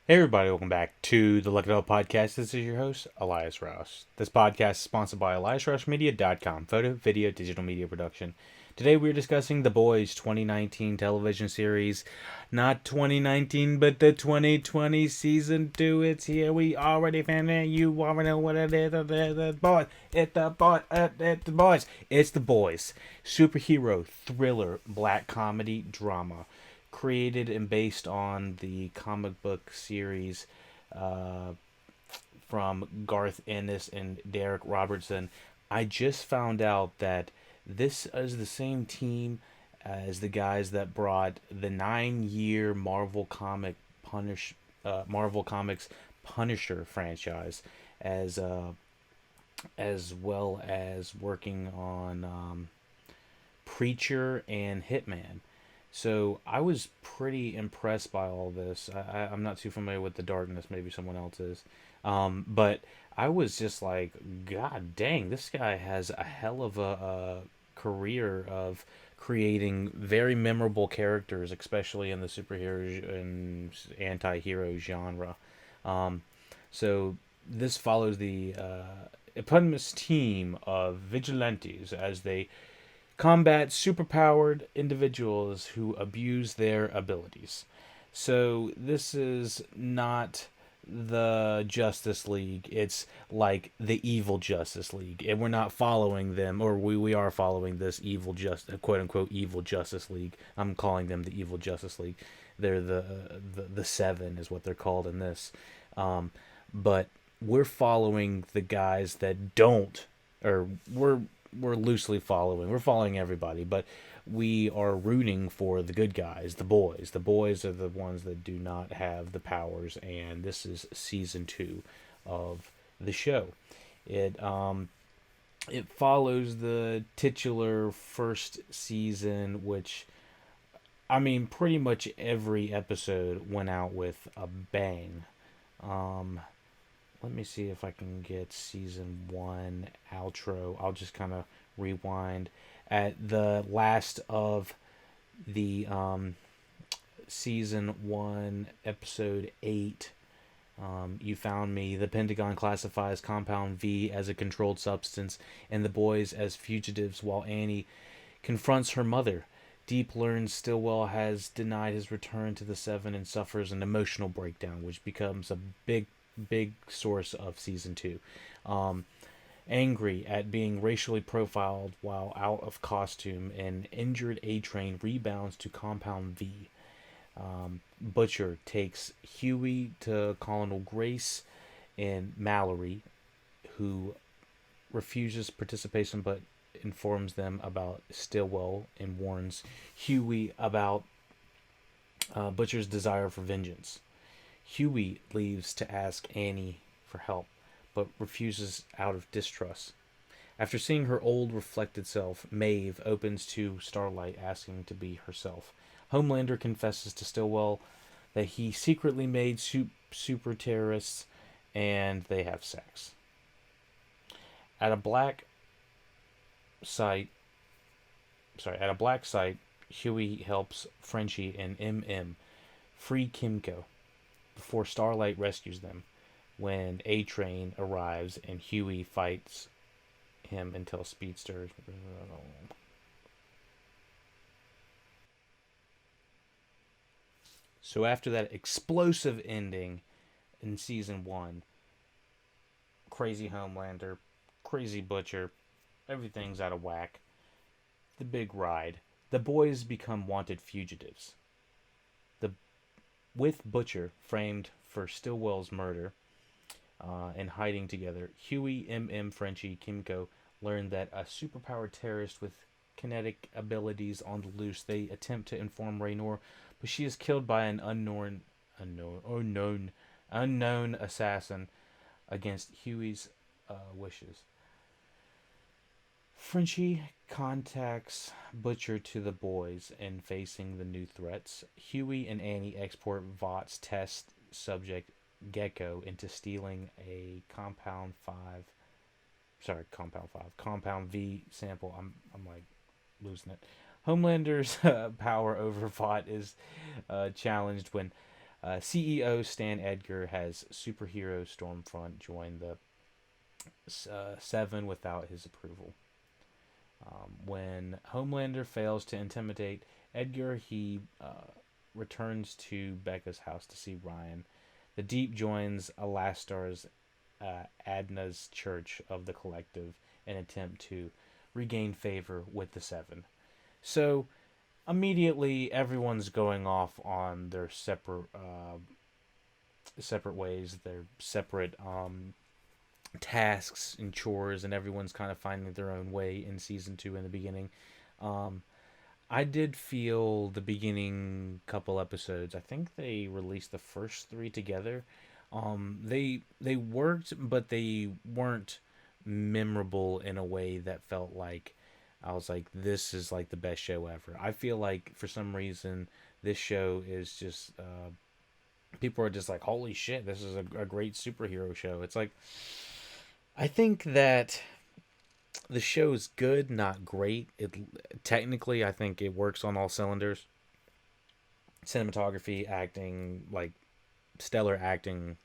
Hey everybody, welcome back to the LuckyDog podcast. This is your host, Elias Rouse. This podcast is sponsored by EliasRouseMedia.com, photo, video, digital media production. Today we're discussing The Boys 2019 television series. Not 2019, but the 2020 season 2. It's here. We already found it. You already know what it is. The boys. It's the boys. It's the boys. It's The Boys. Superhero, thriller, black comedy, drama, created and based on the comic book series uh, from Garth Ennis and Derek Robertson. I just found out that this is the same team as the guys that brought the 9-year Marvel Comics Punisher franchise, as well as working on Preacher and Hitman. So I was pretty impressed by all this. I'm not too familiar with The Darkness. Maybe someone else is. But I was just like, God dang, this guy has a hell of a career of creating very memorable characters, especially in the superhero and anti-hero genre. Um, so this follows the eponymous team of vigilantes as they combat superpowered individuals who abuse their abilities. So this is not the Justice League. It's like the evil Justice League. And we're not following them, or we are following this quote unquote evil Justice League. I'm calling them the evil Justice League. They're the seven is what they're called in this. But we're following the guys that don't, or we're loosely following. We're following everybody, but we are rooting for the good guys, the boys. The boys are the ones that do not have the powers, and this is season 2 of the show. It follows the titular first season, which, I mean, pretty much every episode went out with a bang. Um, Let me see if I can get season 1 outro. I'll just kind of rewind at the last of the season 1 episode 8. You found me. The Pentagon classifies Compound V as a controlled substance and the boys as fugitives while Annie confronts her mother. Deep learns Stillwell has denied his return to the Seven and suffers an emotional breakdown, which becomes a big source of season 2. Um, Angry at being racially profiled while out of costume, an injured A Train rebounds to Compound V. Butcher takes Huey to Colonel Grace and Mallory, who refuses participation but informs them about Stillwell and warns Huey about Butcher's desire for vengeance. Huey leaves to ask Annie for help, but refuses out of distrust. After seeing her old reflected self, Maeve opens to Starlight asking to be herself. Homelander confesses to Stillwell that he secretly made super terrorists, and they have sex. At a black site, at a black site, Huey helps Frenchie and MM free Kimco before Starlight rescues them. When A Train arrives and Huey fights him until Speedster. So after that explosive ending in season 1, crazy Homelander, crazy Butcher, everything's out of whack. The big ride. The boys become wanted fugitives. The With Butcher framed for Stillwell's murder and hiding together, Huey, MM, Frenchie, Kimco learn that a superpowered terrorist with kinetic abilities on the loose. They attempt to inform Raynor, but she is killed by an unknown assassin against Huey's wishes. Frenchie contacts Butcher to the boys and facing the new threats. Huey and Annie export Vought's test subject Gecko into stealing a Compound V sample. I'm like losing it. Homelander's power over Vought is challenged when CEO Stan Edgar has superhero Stormfront join the Seven without his approval. When Homelander fails to intimidate Edgar, he returns to Becca's house to see Ryan. The Deep joins Alastar's Adna's Church of the Collective in an attempt to regain favor with the Seven. So immediately, everyone's going off on their separate ways, their separate tasks and chores, and everyone's kind of finding their own way in season two in the beginning. Um, I did feel the beginning couple episodes. I think they released the first three together. They worked, but they weren't memorable in a way that felt like I was like, this is like the best show ever. I feel like for some reason this show is just people are just like, holy shit, this is a great superhero show. It's like I think that the show is good, not great. It technically, I think it works on all cylinders. Cinematography, acting, like stellar acting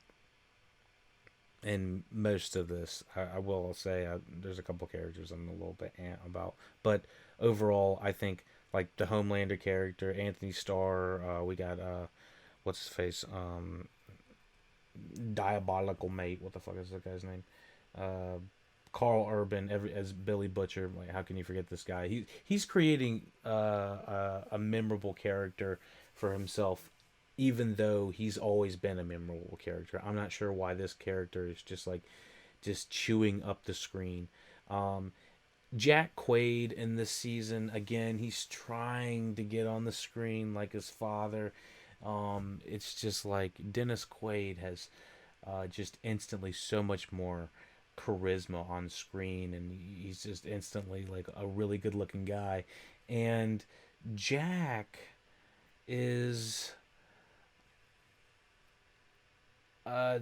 in most of this. I will say there's a couple characters I'm a little bit about, but overall, I think like the Homelander character, Anthony Starr. We got what's his face, Diabolical Mate. What the fuck is that guy's name? Uh, Carl Urban as Billy Butcher. Like, how can you forget this guy? He's creating a memorable character for himself, even though he's always been a memorable character. I'm not sure why this character is just chewing up the screen. Um, Jack Quaid in this season again. He's trying to get on the screen like his father. It's just like Dennis Quaid has just instantly so much more charisma on screen, and he's just instantly like a really good looking guy. And Jack is a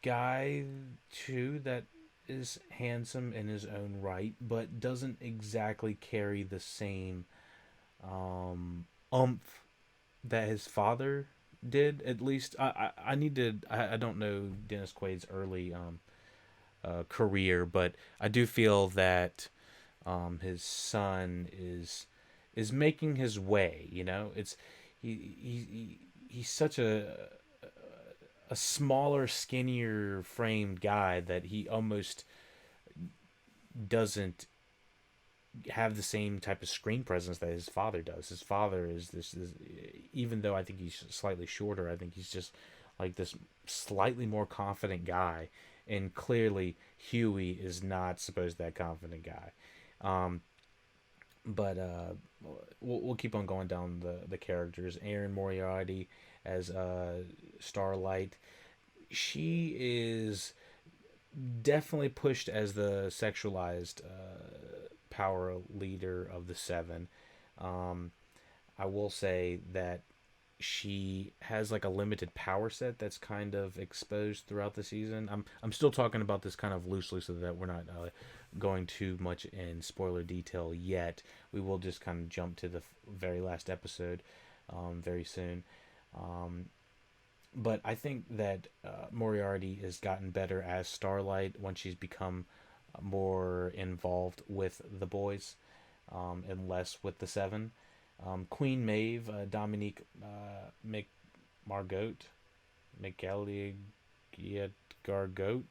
guy too that is handsome in his own right, but doesn't exactly carry the same umph that his father did. At least I need to. I don't know Dennis Quaid's early career, but I do feel that his son is making his way. You know, it's he's such a smaller, skinnier framed guy that he almost doesn't have the same type of screen presence that his father does. His father is this even though I think he's slightly shorter, I think he's just like this slightly more confident guy. And clearly, Huey is not supposed to be that confident guy. Um, but we'll keep on going down the characters. Erin Moriarty as Starlight. She is definitely pushed as the sexualized power leader of the Seven. Um, I will say that she has like a limited power set that's kind of exposed throughout the season. I'm still talking about this kind of loosely so that we're not going too much in spoiler detail yet. We will just kind of jump to the very last episode very soon. Um, but I think that Moriarty has gotten better as Starlight when she's become more involved with the boys and less with the Seven. Queen Maeve, Dominique McMargot, McElliot Gargote.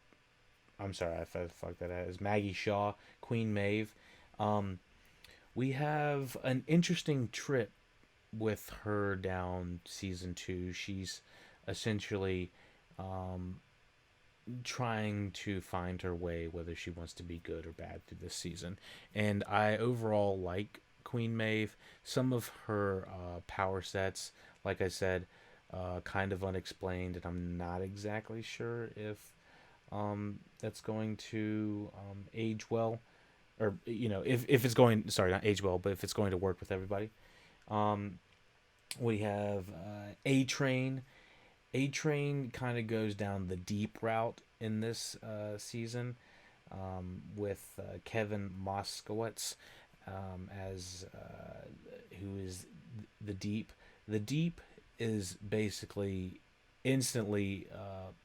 I'm sorry, I fucked that out. Is Maggie Shaw, Queen Maeve. Um, we have an interesting trip with her down season two. She's essentially um, trying to find her way, whether she wants to be good or bad through this season. And I overall like Queen Maeve. Some of her power sets, like I said, kind of unexplained, and I'm not exactly sure if that's going to age well, or if it's going, sorry, not age well, but if it's going to work with everybody. Um, we have A Train. A Train kind of goes down the deep route in this season with Kevin Moskowitz as who is the Deep. The Deep is basically instantly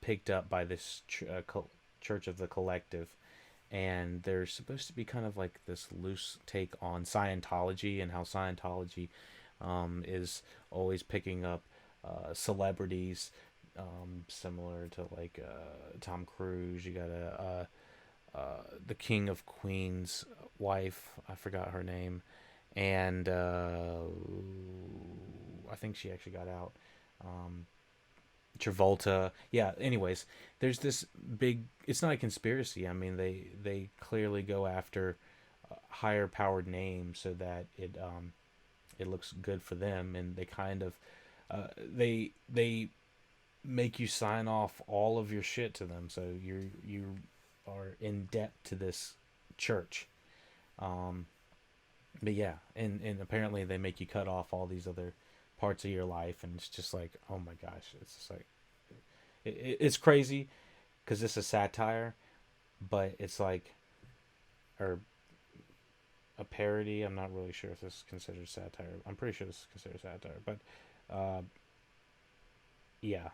picked up by this Church of the Collective, and they're supposed to be kind of like this loose take on Scientology and how Scientology is always picking up celebrities, similar to like Tom Cruise. You got the King of Queens wife. I forgot her name, and I think she actually got out. Um, Travolta. Yeah. Anyways, there's this big. It's not a conspiracy. I mean, they clearly go after higher powered names so that it looks good for them, and they kind of they make you sign off all of your shit to them, so you are in debt to this church. Um, but yeah, and apparently they make you cut off all these other parts of your life, and it's just like, oh my gosh, it's just like it's crazy because it's a satire, but it's like, or a parody. I'm not really sure if this is considered satire. I'm pretty sure this is considered satire, but uh, yeah,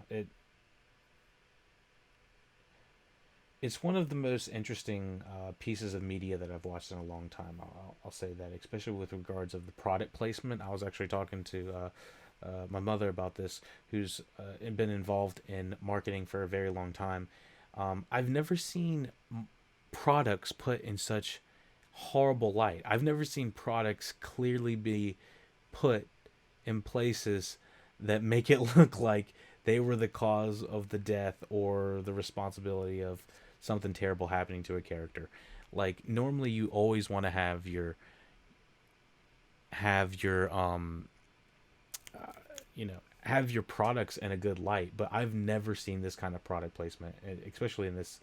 it's one of the most interesting pieces of media that I've watched in a long time. I'll say that, especially with regards of the product placement. I was actually talking to my mother about this, who's been involved in marketing for a very long time. I've never seen products put in such horrible light. I've never seen products clearly be put in places that make it look like they were the cause of the death or the responsibility of something terrible happening to a character. Like normally you always want to have your have your products in a good light, but I've never seen this kind of product placement, especially in this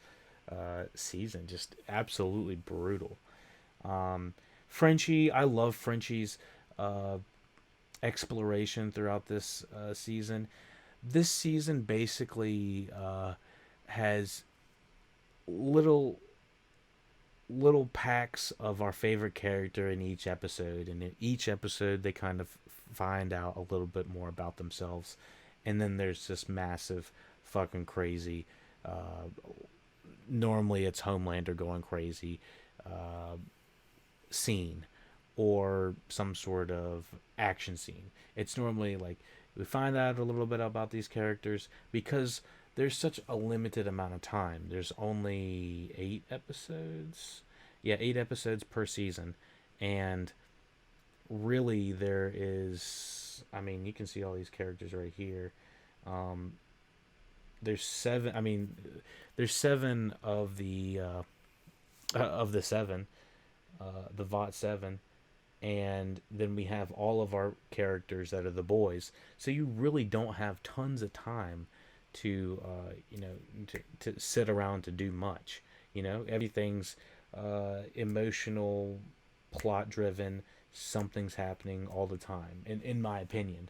season. Just absolutely brutal. Frenchie, I love Frenchie's uh, exploration throughout this season. This season basically has little little packs of our favorite character in each episode, and in each episode they kind of find out a little bit more about themselves, and then there's this massive fucking crazy normally it's Homelander going crazy uh, scene or some sort of action scene. It's normally like we find out a little bit about these characters because there's such a limited amount of time. There's only 8 episodes. Yeah, 8 episodes per season. And really, there is. I mean, you can see all these characters right here. Um, there's seven. I mean, there's seven of the seven, the VOT seven, and then we have all of our characters that are the boys. So you really don't have tons of time to to sit around to do much. Everything's emotional, plot driven. Something's happening all the time, in my opinion.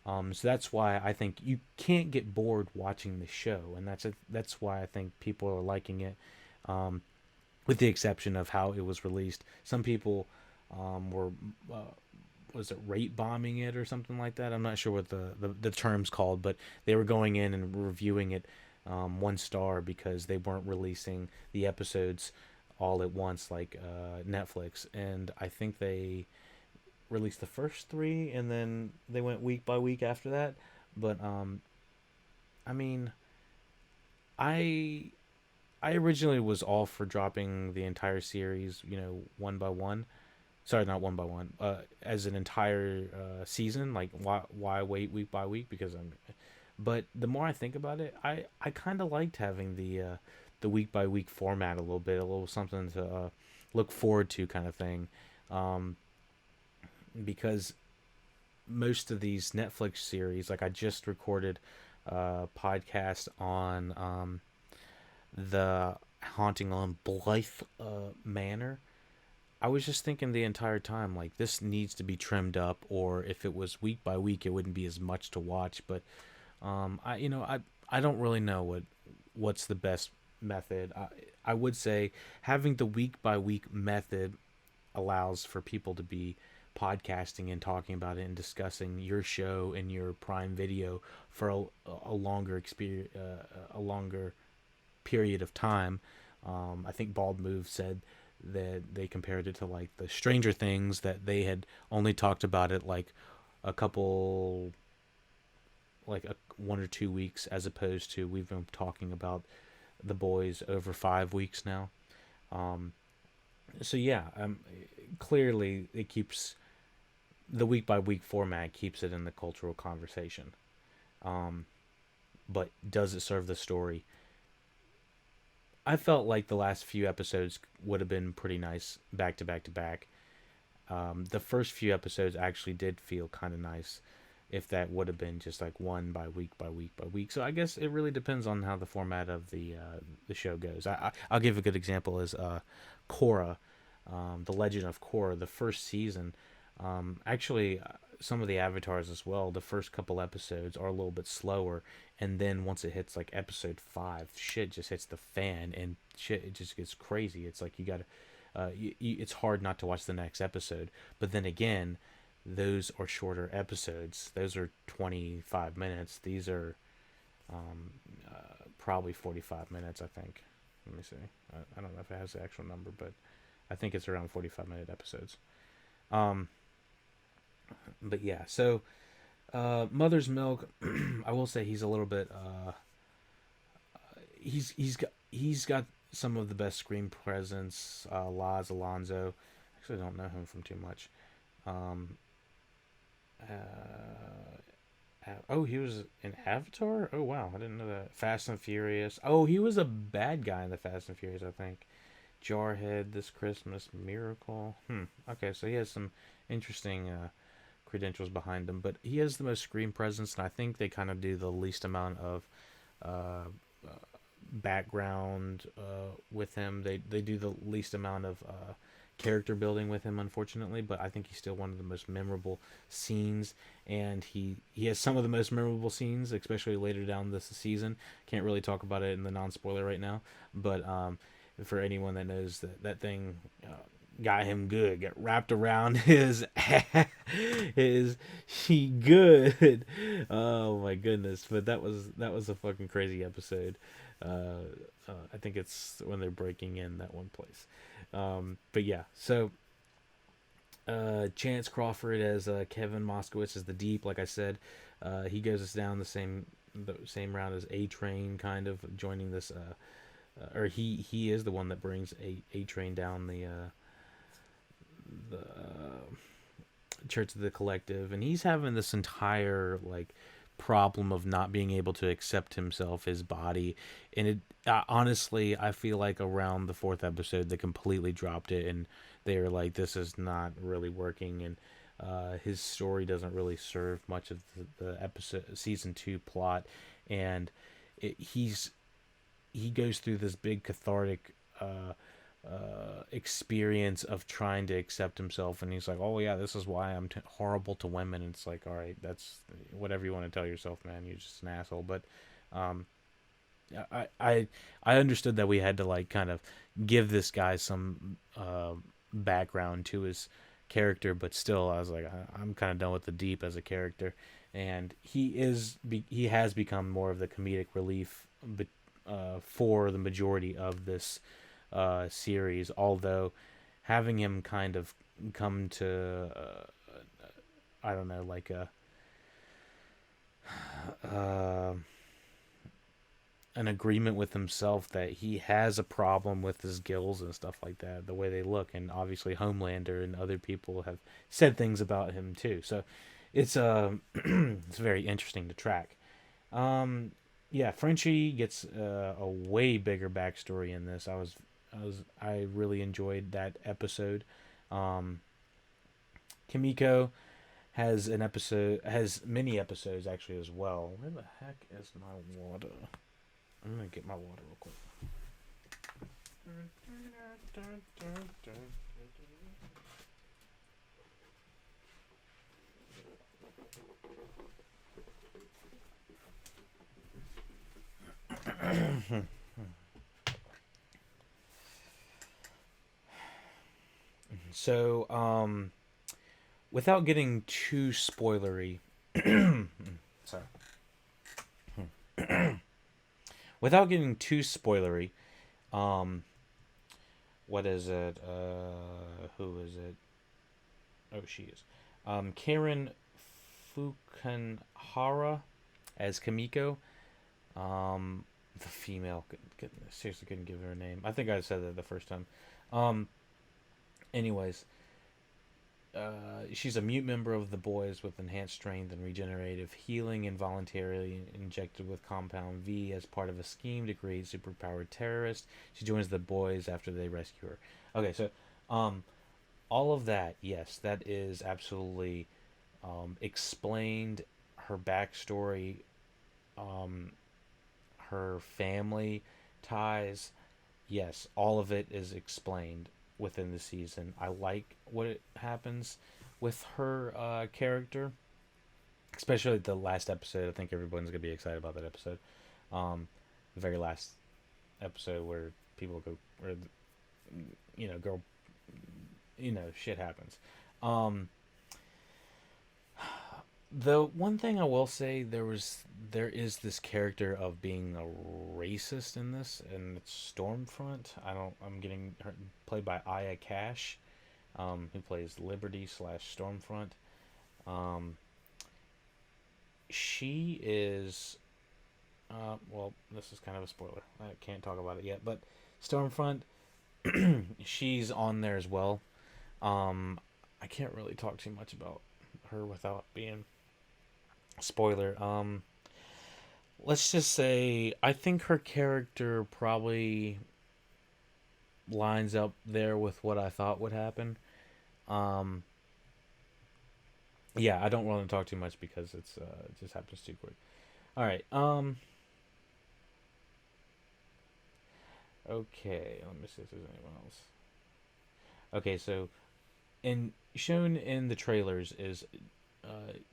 So that's why I think you can't get bored watching the show, and that's why I think people are liking it. With the exception of how it was released, some people were was it rate bombing it or something like that. I'm not sure what the term's called, but they were going in and reviewing it 1 star because they weren't releasing the episodes all at once like Netflix. And I think they released the first 3 and then they went week by week after that. But I mean, I I originally was all for dropping the entire series, one by one. Sorry, not one by one. As an entire season. Like, why wait week by week? Because I'm. But the more I think about it, I kind of liked having the week by week format a little bit, a little something to look forward to, kind of thing. Um, because most of these Netflix series, like I just recorded a podcast on the Haunting on Blythe Manor. I was just thinking the entire time, like, this needs to be trimmed up, or if it was week by week, it wouldn't be as much to watch. But I don't really know what's the best method. I would say having the week by week method allows for people to be podcasting and talking about it and discussing your show and your Prime Video for a longer experience, a longer period of time. I think Bald Move said that they compared it to like the Stranger Things, that they had only talked about it like a couple, like 1 or 2 weeks, as opposed to we've been talking about the boys over 5 weeks now. Um, so yeah, clearly it keeps the week by week format keeps it in the cultural conversation. Um, but does it serve the story? I felt like the last few episodes would have been pretty nice back to back to back. The first few episodes actually did feel kind of nice if that would have been just like one by week by week by week. So I guess it really depends on how the format of the show goes. I'll give a good example as Korra, the Legend of Korra, the first season. Actually, some of the avatars as well. The first couple episodes are a little bit slower, and then once it hits like episode 5, shit just hits the fan, and shit it just gets crazy. It's like you got to it's hard not to watch the next episode. But then again, those are shorter episodes. Those are 25 minutes. These are probably 45 minutes, I think. Let me see. I don't know if it has the actual number, but I think it's around 45-minute episodes. Um, but yeah, so Mother's Milk, I will say he's a little bit. He's got some of the best screen presence. Laz Alonso. Actually, I don't know him from too much. Um, oh, he was in Avatar. Oh wow, I didn't know that. Fast and Furious. Oh, he was a bad guy in the Fast and Furious, I think. Jarhead, This Christmas, Miracle. Okay, so he has some interesting credentials behind him, but he has the most screen presence, and I think they kind of do the least amount of uh, background with him. They do the least amount of character building with him, unfortunately, but I think he's still one of the most memorable scenes, and he has some of the most memorable scenes, especially later down this season. Can't really talk about it in the non-spoiler right now, but for anyone that knows that thing got him good, got wrapped around his his he good. Oh my goodness! But that was a fucking crazy episode. I think it's when they're breaking in that one place. But yeah, so Chance Crawford as Kevin Moskowitz as the Deep. Like I said, he goes us down the same route as A Train, kind of joining this. Or he is the one that brings A Train down the Church of the Collective, and he's having this entire like problem of not being able to accept himself, his body, and it honestly I feel like around the fourth episode they completely dropped it, and they're like, this is not really working, and his story doesn't really serve much of the episode season 2 plot, and he goes through this big cathartic experience of trying to accept himself, and he's like, oh yeah, this is why I'm horrible to women, and it's like, all right, that's whatever you want to tell yourself, man, you're just an asshole. But um I understood that we had to like kind of give this guy some background to his character, but still I was like, I'm kind of done with the Deep as a character, and he has become more of the comedic relief, but for the majority of this series, although having him kind of come to I don't know, like a uh, an agreement with himself that he has a problem with his gills and stuff like that, the way they look, and obviously Homelander and other people have said things about him too. So it's it's very interesting to track. Yeah, Frenchie gets a way bigger backstory in this. I really enjoyed that episode. Um, Kimiko has many episodes actually as well. Where the heck is my water? I'm gonna get my water real quick. So, without getting too spoilery, sorry, without getting too spoilery, um, what is it? Who is it? Oh, she is. Karen Fukuhara as Kamiko. The female. Seriously, couldn't give her a name. I think I said that the first time. Um, anyways, she's a mute member of the boys with enhanced strength and regenerative healing, involuntarily injected with Compound V as part of a scheme to create superpowered terrorists. She joins the boys after they rescue her. Okay, so all of that, yes, that is absolutely explained. Her backstory, um, her family ties, yes, all of it is explained within the season. I like what it happens with her character, especially the last episode. I think everyone's gonna be excited about that episode. The very last episode where people go, or girl, shit happens. Um, the one thing I will say, there is this character of being a racist in this, and it's Stormfront. I'm getting her played by Aya Cash, who plays Liberty slash Stormfront. Um, she is, well, this is kind of a spoiler. I can't talk about it yet, but Stormfront, she's on there as well. Um, I can't really talk too much about her without being spoiler. Let's just say I think her character probably lines up there with what I thought would happen. Um, yeah, I don't want to talk too much because it just happens too quick. All right. Okay. Let me see if there's anyone else. Okay, so in shown in the trailers is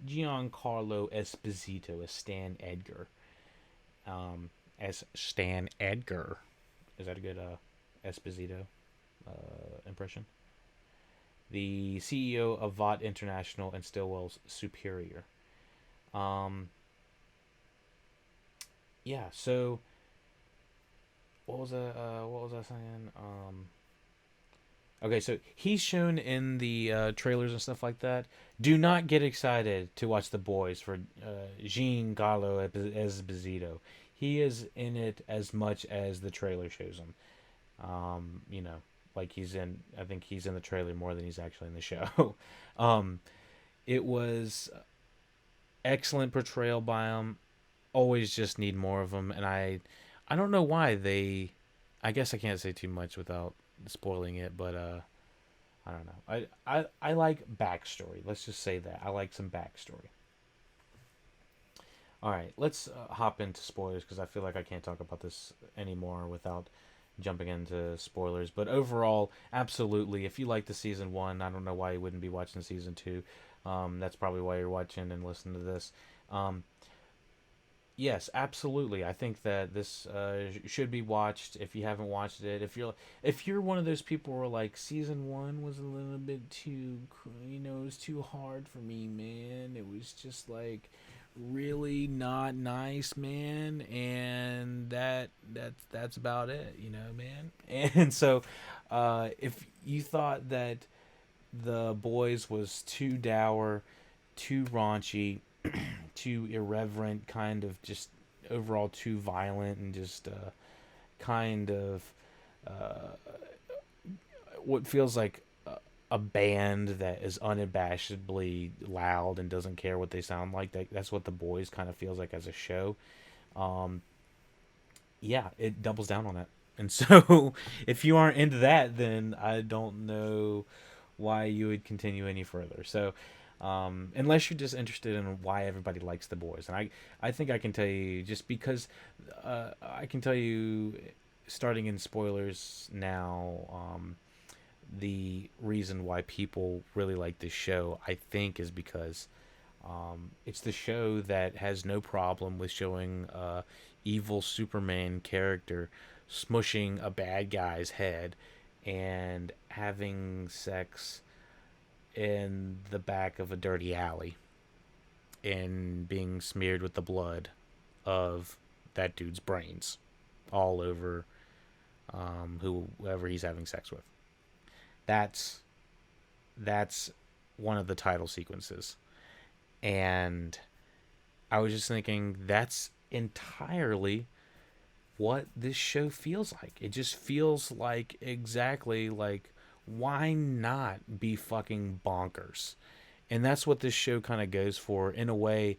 Giancarlo Esposito as Stan Edgar. As Stan Edgar. Is that a good Esposito impression? The CEO of VOT International and Stillwell's Superior. Um, yeah. So what was that? What was I saying? Okay, so he's shown in the trailers and stuff like that. Do not get excited to watch The Boys for Giancarlo Esposito. He is in it as much as the trailer shows him. You know, like he's in. I think he's in the trailer more than he's actually in the show. um, it was excellent portrayal by him. Always just need more of him, and I don't know why they. I guess I can't say too much without spoiling it, but I don't know. I like backstory. Let's just say that I like some backstory. All right, let's hop into spoilers because I feel like I can't talk about this anymore without jumping into spoilers. But overall, absolutely, if you like the season one, I don't know why you wouldn't be watching season two. That's probably why you're watching and listening to this. Um, yes, absolutely. I think that this should be watched if you haven't watched it. If you're one of those people who are like season one was a little bit too, it was too hard for me, man. It was just like really not nice, man, and that's about it, man. And so, if you thought that the boys was too dour, too raunchy, too irreverent, kind of just overall too violent, and just kind of uh, what feels like a band that is unabashedly loud and doesn't care what they sound like. That's what the boys kind of feels like as a show. Um, yeah, it doubles down on that. And so, if you aren't into that, then I don't know why you would continue any further. So, unless you're just interested in why everybody likes the boys, and I think I can tell you just because I can tell you, starting in spoilers now, the reason why people really like this show, I think, is because it's the show that has no problem with showing evil Superman character smushing a bad guy's head and having sex in the back of a dirty alley and being smeared with the blood of that dude's brains all over whoever he's having sex with. That's that's one of the title sequences, and I was just thinking that's entirely what this show feels like. It just feels like exactly like, why not be fucking bonkers? And that's what this show kind of goes for in a way.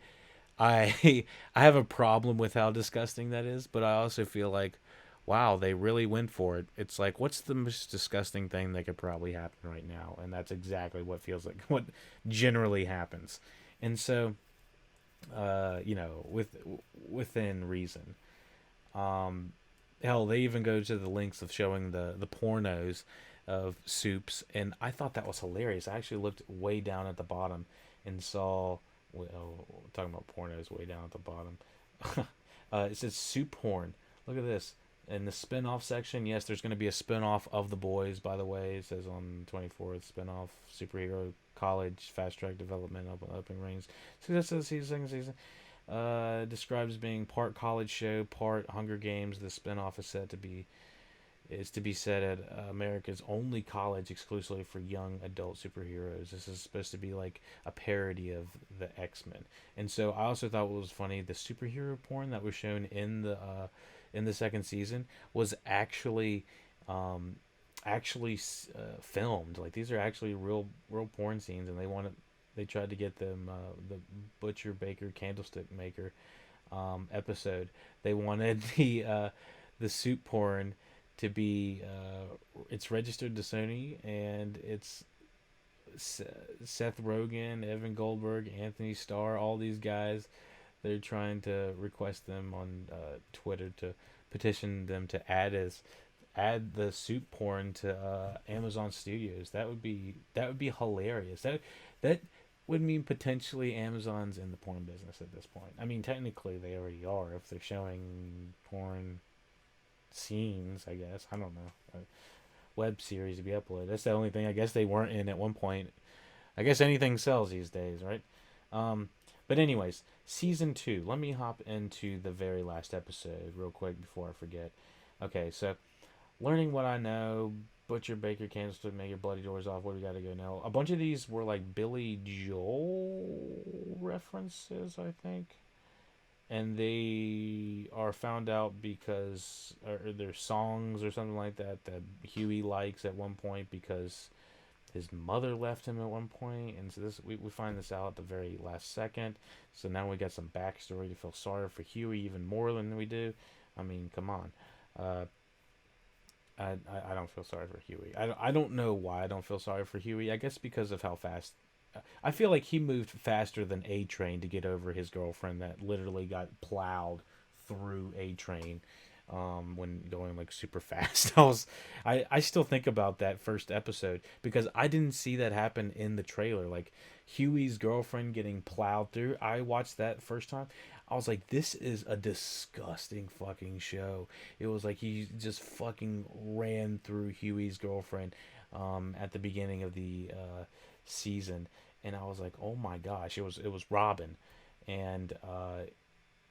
I I have a problem with how disgusting that is, but I also feel like, wow, they really went for it. It's like, what's the most disgusting thing that could probably happen right now? And that's exactly what feels like what generally happens. And so, within reason. Um, Hell, they even go to the lengths of showing the pornos of Soups, and I thought that was hilarious. I actually looked way down at the bottom and saw, well, talking about pornos way down at the bottom. It says soup porn. Look at this. In the spin-off section, yes, there's going to be a spin-off of The Boys, by the way. It says on 24th, spin-off, superhero, college, fast-track development, open rings. So that's the second season. Describes being part college show, part Hunger Games. The spinoff is to be set at America's only college exclusively for young adult superheroes. This is supposed to be like a parody of the X-Men. And so I also thought what was funny, the superhero porn that was shown in the second season was um, actually filmed. Like, these are actually real porn scenes, and they tried to get them the butcher baker candlestick maker episode. They wanted the soup porn to be it's registered to Sony, and it's Seth Rogen, Evan Goldberg, Anthony Starr, all these guys. They're trying to request them on Twitter to petition them to add the soup porn to Amazon Studios. That would be hilarious. That would mean potentially Amazon's in the porn business at this point. I mean, technically they already are if they're showing porn scenes. I guess, I don't know. Web series to be uploaded. That's the only thing I guess they weren't in at one point. I guess anything sells these days, right? Um, but anyways, season two. Let me hop into the very last episode real quick before I forget. Okay, so learning what I know. Butcher, Baker, Candlestick, Maker, Bloody Doors Off. What do we got to go now? A bunch of these were like Billy Joel references, I think, and they are found out because, or they're songs or something like that that Huey likes at one point because his mother left him at one point, and so we find this out at the very last second. So now we got some backstory to feel sorry for Huey even more than we do. I mean, come on. Uh, I don't feel sorry for Huey. I don't know why I don't feel sorry for Huey. I guess because of how fast. I feel like he moved faster than A Train to get over his girlfriend that literally got plowed through A Train when going like super fast. I still think about that first episode because I didn't see that happen in the trailer. Like Huey's girlfriend getting plowed through. I watched that first time. I was like, this is a disgusting fucking show. It was like he just fucking ran through Huey's girlfriend at the beginning of the season, and I was like, oh my gosh, it was Robin, and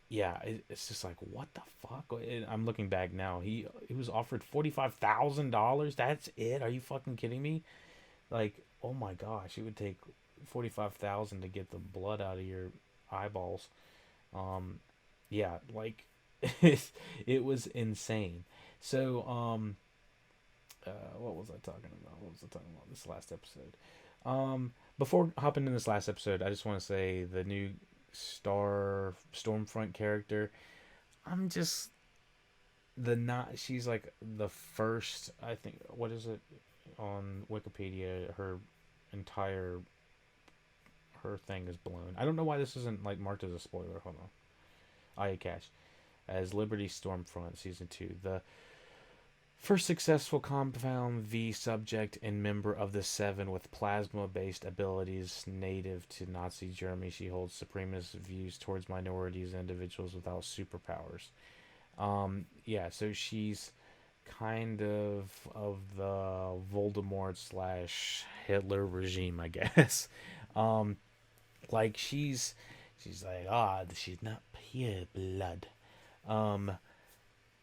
yeah, it's just like, what the fuck? I'm looking back now. He was offered $45,000. That's it? Are you fucking kidding me? Like, oh my gosh, it would take 45,000 to get the blood out of your eyeballs. Um, yeah, like it was insane. So, what was I talking about? What was I talking about this last episode? Before hopping in this last episode, I just want to say the new Stormfront character. I'm just the not. She's like the first. I think. What is it on Wikipedia? Entire her thing is blown. I don't know why this isn't like marked as a spoiler. Hold on. Aya Cash as Liberty Stormfront season 2. The first successful Compound V subject and member of the Seven with plasma-based abilities native to Nazi Germany, she holds supremacist views towards minorities and individuals without superpowers. Yeah, so she's kind of the Voldemort slash Hitler regime, I guess. Um, like she's like, she's not pure blood. Um,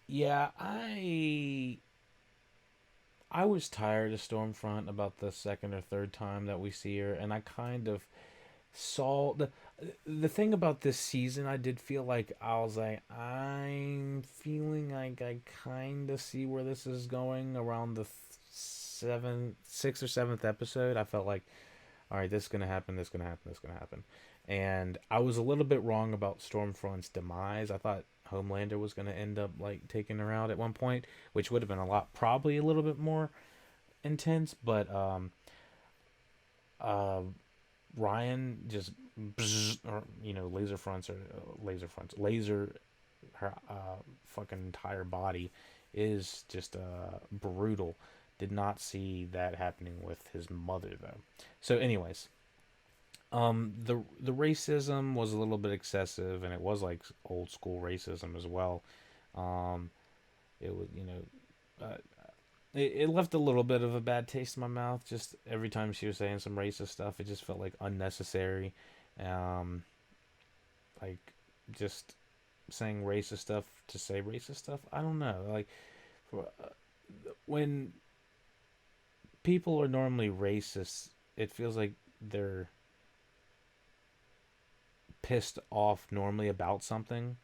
yeah, I was tired of Stormfront about the second or third time that we see her, and I kind of saw the thing about this season. I did feel like I was like, I'm feeling like I kind of see where this is going around the sixth or seventh episode. I felt like, all right, this is gonna happen, this is gonna happen, this is gonna happen, and I was a little bit wrong about Stormfront's demise. I thought Homelander was gonna end up like taking her out at one point, which would have been a lot, probably a little bit more intense, but uh, Ryan just, or laser fronts, or laser her fucking entire body is just brutal. Did not see that happening with his mother though. So, anyways, the racism was a little bit excessive, and it was like old school racism as well. Um, it was uh, it left a little bit of a bad taste in my mouth. Just every time she was saying some racist stuff, it just felt like unnecessary. Um, like just saying racist stuff to say racist stuff. I don't know. Like when people are normally racist, it feels like they're pissed off normally about something.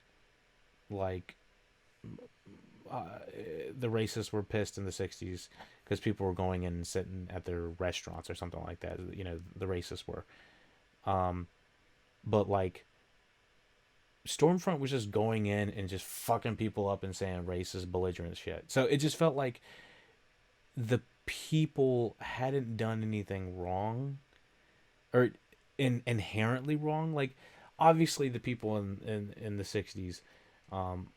Like uh, the racists were pissed in the 60s because people were going in and sitting at their restaurants or something like that. The racists were. Um, but like Stormfront was just going in and just fucking people up and saying racist, belligerent shit. So it just felt like the people hadn't done anything wrong or inherently wrong. Like obviously the people in the 60s, um,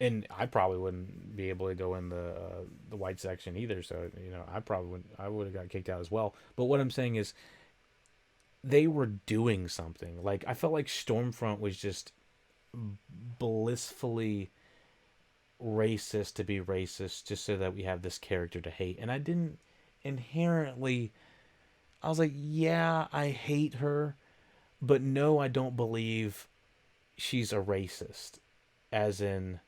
and I probably wouldn't be able to go in the white section either. So I probably would, I would have got kicked out as well. But what I'm saying is they were doing something. Like I felt like Stormfront was just blissfully racist to be racist just so that we have this character to hate. And I didn't inherently. I was like, yeah, I hate her, but no, I don't believe she's a racist. As in,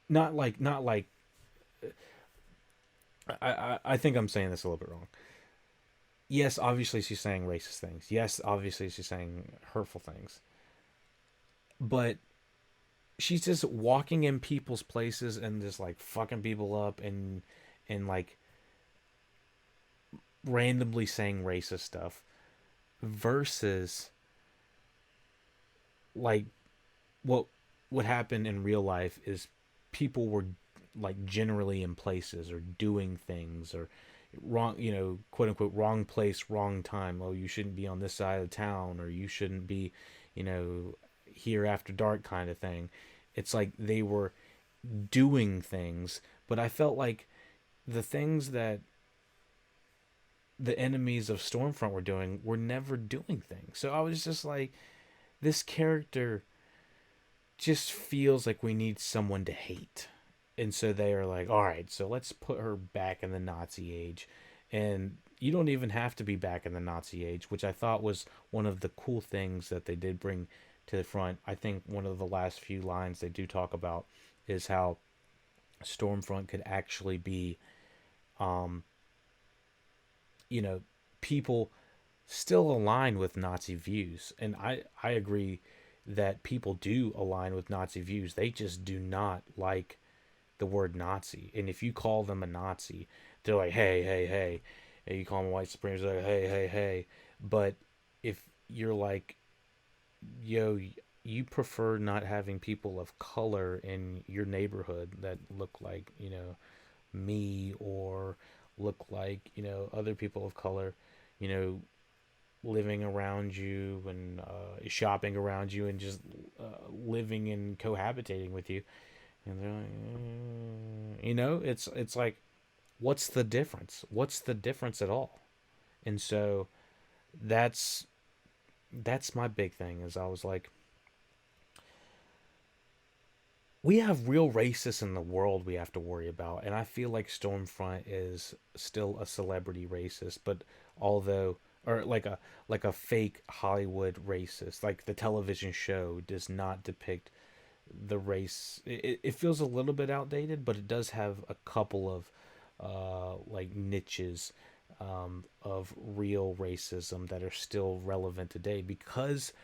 not like I think I'm saying this a little bit wrong. Yes, obviously she's saying racist things. Yes, obviously she's saying hurtful things. But she's just walking in people's places and just like fucking people up and like randomly saying racist stuff versus like what would happen in real life is people were like generally in places or doing things or wrong, quote unquote, wrong place, wrong time. Oh, you shouldn't be on this side of town, or you shouldn't be, you know, here after dark kind of thing. It's like they were doing things, but I felt like the things that the enemies of Stormfront were doing were never doing things. So I was just like, this character just feels like we need someone to hate. And so they are like, all right, so let's put her back in the Nazi age. And you don't even have to be back in the Nazi age, which I thought was one of the cool things that they did bring to the front. I think one of the last few lines they do talk about is how Stormfront could actually be, um, you know, people still align with Nazi views. And I agree that people do align with Nazi views. They just do not like the word Nazi. And if you call them a Nazi, they're like, hey, hey, hey. And you call them a white supremacist, they're like, hey, hey, hey. But if you're like, yo, you prefer not having people of color in your neighborhood that look like, me or look like, other people of color, you know, living around you and shopping around you and just living and cohabitating with you. And they're like, it's like, what's the difference? What's the difference at all? And so that's my big thing is I was like, we have real racists in the world we have to worry about, and I feel like Stormfront is still a celebrity racist, but although or like a fake Hollywood racist, like the television show does not depict the race. It feels a little bit outdated, but it does have a couple of like niches of real racism that are still relevant today because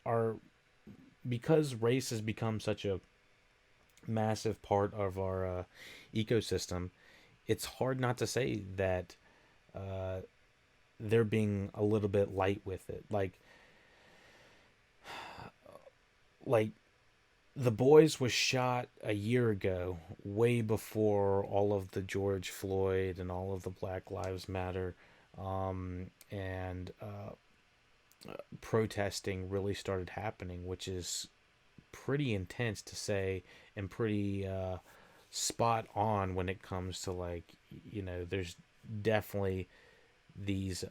our because race has become such a massive part of our ecosystem. It's hard not to say that uh, they're being a little bit light with it. Like The Boys was shot a year ago, way before all of the George Floyd and all of the Black Lives Matter and protesting really started happening, which is pretty intense to say and pretty spot on when it comes to there's definitely these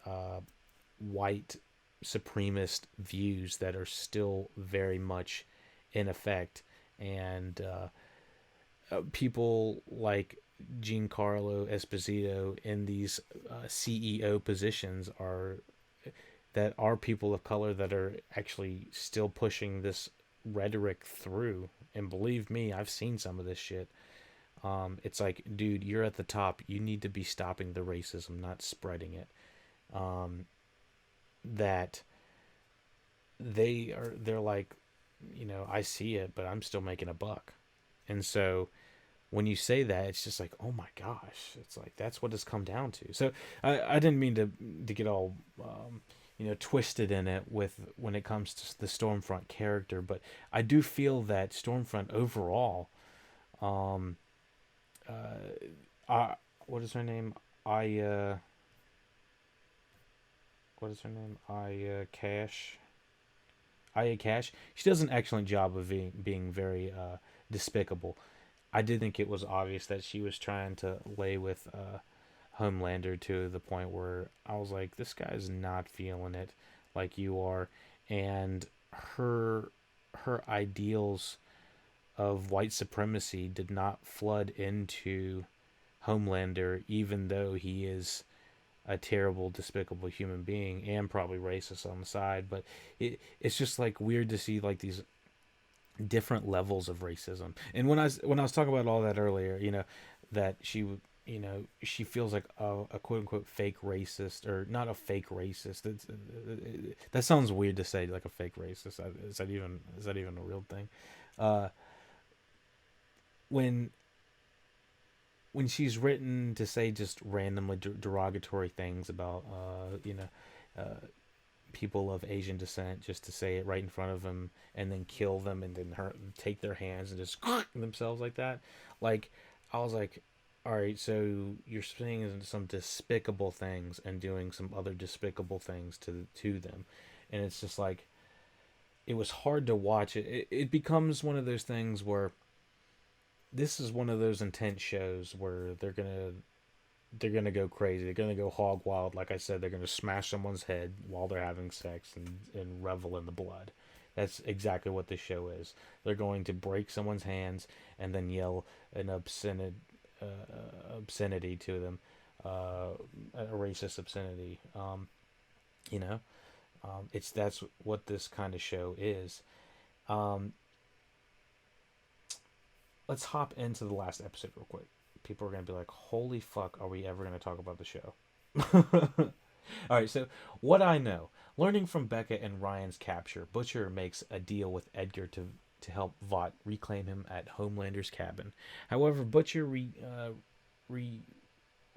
white supremacist views that are still very much in effect, and people like Giancarlo Esposito in these CEO positions are people of color that are actually still pushing this rhetoric through. And believe me, I've seen some of this shit. It's like, dude, you're at the top. You need to be stopping the racism, not spreading it. Um, that they're like, I see it, but I'm still making a buck. And so when you say that, it's just like, oh my gosh, it's like that's what it's come down to. So I didn't mean to get all twisted in it with when it comes to the Stormfront character, but I do feel that Stormfront overall, um, I what is her name? I what is her name? Aya Cash. She does an excellent job of being very despicable. I did think it was obvious that she was trying to lay with Homelander to the point where I was like, this guy's not feeling it like you are, and her her ideals of white supremacy did not flood into Homelander, even though he is a terrible, despicable human being and probably racist on the side. But it's just like weird to see like these different levels of racism. And when I was talking about all that earlier, that she would, she feels like a quote unquote fake racist, or not a fake racist. That sounds weird to say, like a fake racist. Is that even a real thing? Uh, when when she's written to say just randomly derogatory things about people of Asian descent, just to say it right in front of them and then kill them and then take their hands and just themselves like that. Like, I was like, all right, so you're saying some despicable things and doing some other despicable things to them, and it's just like it was hard to watch it. It becomes one of those things where this is one of those intense shows where they're gonna go crazy. They're gonna go hog wild. Like I said, they're gonna smash someone's head while they're having sex and revel in the blood. That's exactly what this show is. They're going to break someone's hands and then yell an obscenity to them, a racist obscenity. You know, it's that's what this kind of show is. Um, let's hop into the last episode real quick. People are gonna be like, "Holy fuck, are we ever gonna talk about the show?" All right, so what I know, learning from Becca and Ryan's capture, Butcher makes a deal with Edgar to help Vought reclaim him at Homelander's cabin. However, Butcher re,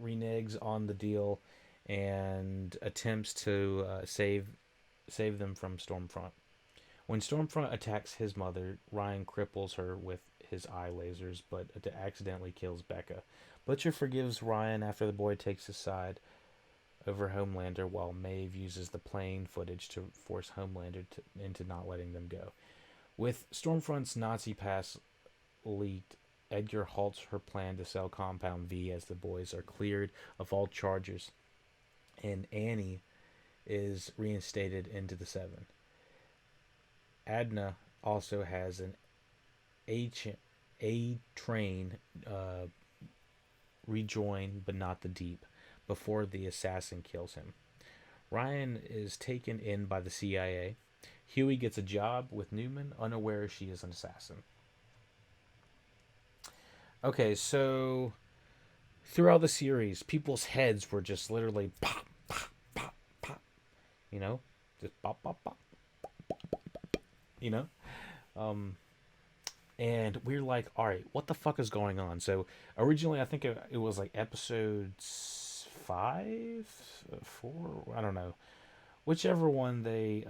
reneges on the deal and attempts to save them from Stormfront. When Stormfront attacks his mother, Ryan cripples her with his eye lasers, but accidentally kills Becca. Butcher forgives Ryan after the boy takes his side over Homelander, while Maeve uses the plane footage to force Homelander into not letting them go. With Stormfront's Nazi pass leaked, Edgar halts her plan to sell Compound V as the boys are cleared of all charges, and Annie is reinstated into the Seven. Adna also has an A train rejoin, but not the deep, before the assassin kills him. Ryan is taken in by the CIA. Huey gets a job with Newman, unaware she is an assassin. Okay, so throughout the series, people's heads were just literally pop, pop, pop, pop. You know, just pop, pop, pop. You know, and we're like, all right, what the fuck is going on? So originally, I think it was like episode 5, 4, I don't know, whichever one they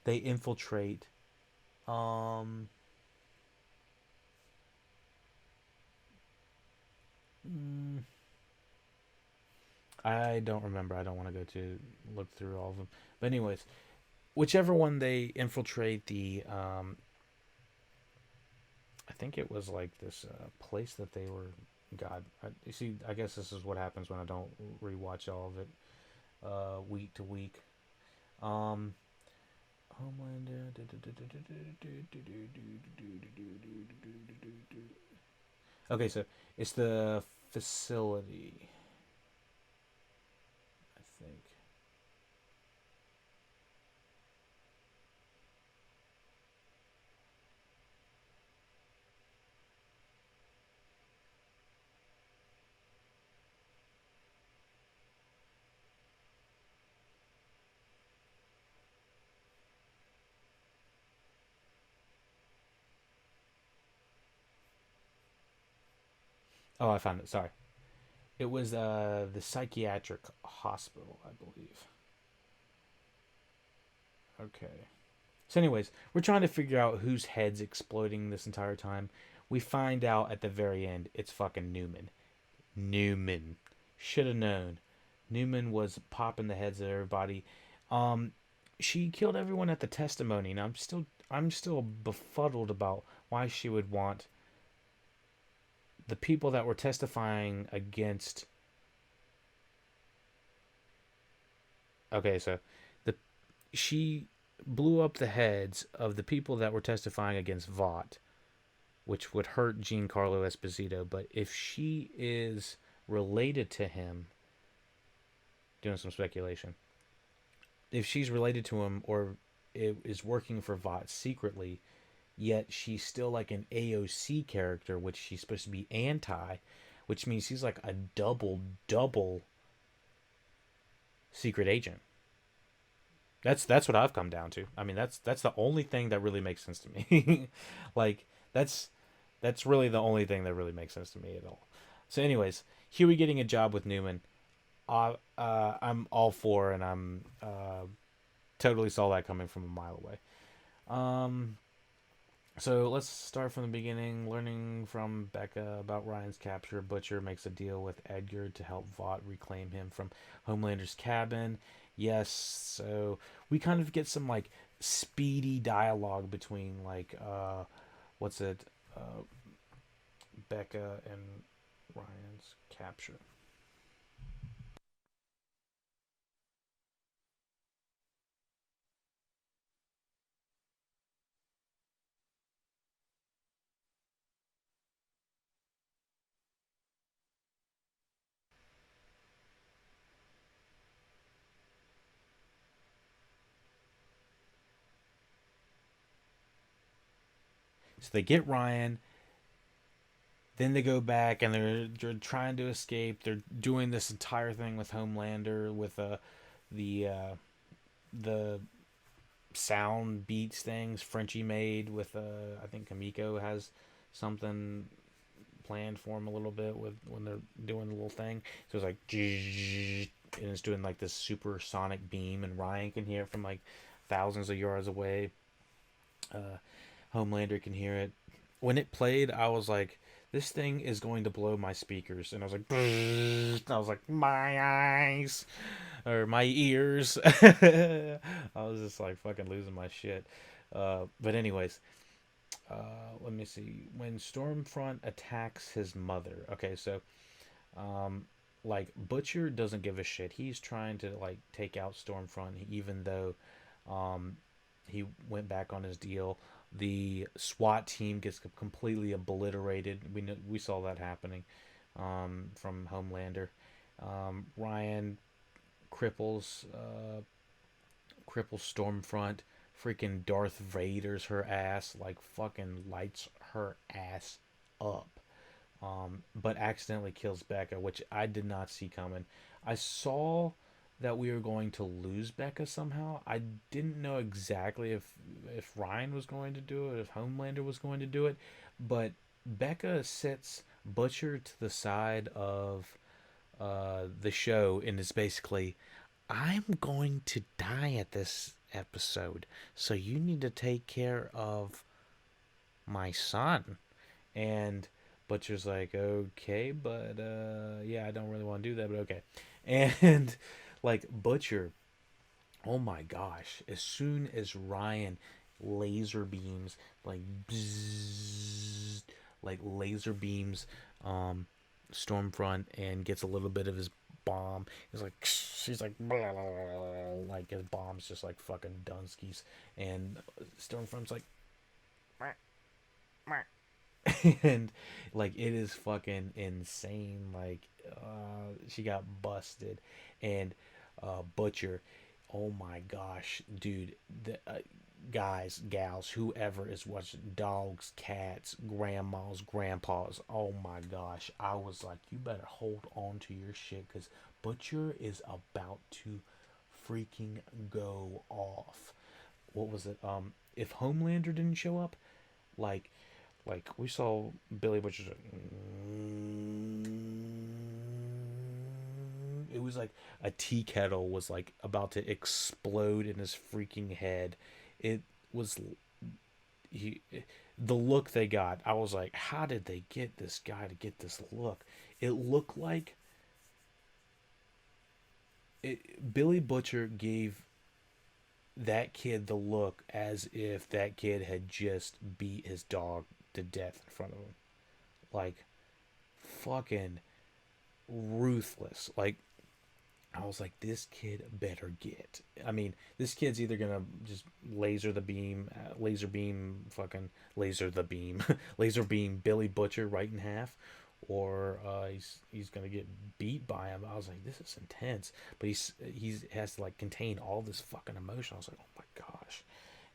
infiltrate. Um, mm, I don't remember. I don't want to go to look through all of them. But anyways, whichever one they infiltrate the I think it was like this place that they were. God, you see, I guess this is what happens when I don't rewatch all of it week to week. Um, Homelander. Okay, so it's the facility, I think. Oh, I found it. Sorry, it was the psychiatric hospital, I believe. Okay. So, anyways, we're trying to figure out whose head's exploding this entire time. We find out at the very end it's fucking Newman. Newman. Should have known. Newman was popping the heads of everybody. Um, she killed everyone at the testimony, and I'm still befuddled about why she would want the people that were testifying against. Okay, so the she blew up the heads of the people that were testifying against Vought, which would hurt Giancarlo Esposito. But if she is related to him, doing some speculation, if she's related to him or is working for Vought secretly, yet she's still like an AOC character, which she's supposed to be anti, which means she's like a double secret agent. That's what I've come down to. I mean, that's the only thing that really makes sense to me. Like that's that's really the only thing that really makes sense to me at all. So, anyways, Huey getting a job with Newman, I'm all for, and I'm totally saw that coming from a mile away. Um, so let's start from the beginning. Learning from Becca about Ryan's capture, Butcher makes a deal with Edgar to help Vought reclaim him from Homelander's cabin. Yes, so we kind of get some like speedy dialogue between like what's it, uh, Becca and Ryan's capture. So they get Ryan, then they go back and they're trying to escape. They're doing this entire thing with Homelander with the the sound beats things Frenchie made with I think Kamiko has something planned for him a little bit with when they're doing the little thing. So it's like and it's doing like this supersonic beam, and Ryan can hear it from like thousands of yards away. Uh, Homelander can hear it. When it played, I was like, this thing is going to blow my speakers. And I was like, I was like, my eyes or my ears. I was just like fucking losing my shit. But anyways, let me see. When Stormfront attacks his mother. Okay, so um, like Butcher doesn't give a shit. He's trying to like take out Stormfront, even though um, he went back on his deal. The SWAT team gets completely obliterated. We saw that happening from Homelander. Ryan cripples cripples Stormfront. Freaking Darth Vader's her ass, like fucking lights her ass up. But accidentally kills Becca, which I did not see coming. I saw that we were going to lose Becca somehow. I didn't know exactly if Ryan was going to do it, if Homelander was going to do it, but Becca sets Butcher to the side of the show and is basically, I'm going to die at this episode, so you need to take care of my son. And Butcher's like, okay, but yeah, I don't really want to do that, but okay. And like Butcher, oh my gosh, as soon as Ryan laser beams, like bzzz, like laser beams Stormfront and gets a little bit of his bomb, he's like, she's like, blah, blah, blah, like his bomb's just like fucking Dunskies, and Stormfront's like, and like it is fucking insane. Like she got busted, and Butcher, oh my gosh, dude, the guys, gals, whoever is watching, dogs, cats, grandmas, grandpas, oh my gosh, I was like, you better hold on to your shit, because Butcher is about to freaking go off. What was it? If Homelander didn't show up, like we saw Billy Butcher's like, it was like a tea kettle was like about to explode in his freaking head. It was he the look they got. I was like, how did they get this guy to get this look? It looked like Billy Butcher gave that kid the look as if that kid had just beat his dog to death in front of him. Like, fucking ruthless. Like, I was like, this kid better get. I mean, this kid's either gonna just laser beam, fucking laser the beam, laser beam Billy Butcher right in half, or he's gonna get beat by him. I was like, this is intense, but he's has to like contain all this fucking emotion. I was like, oh my gosh,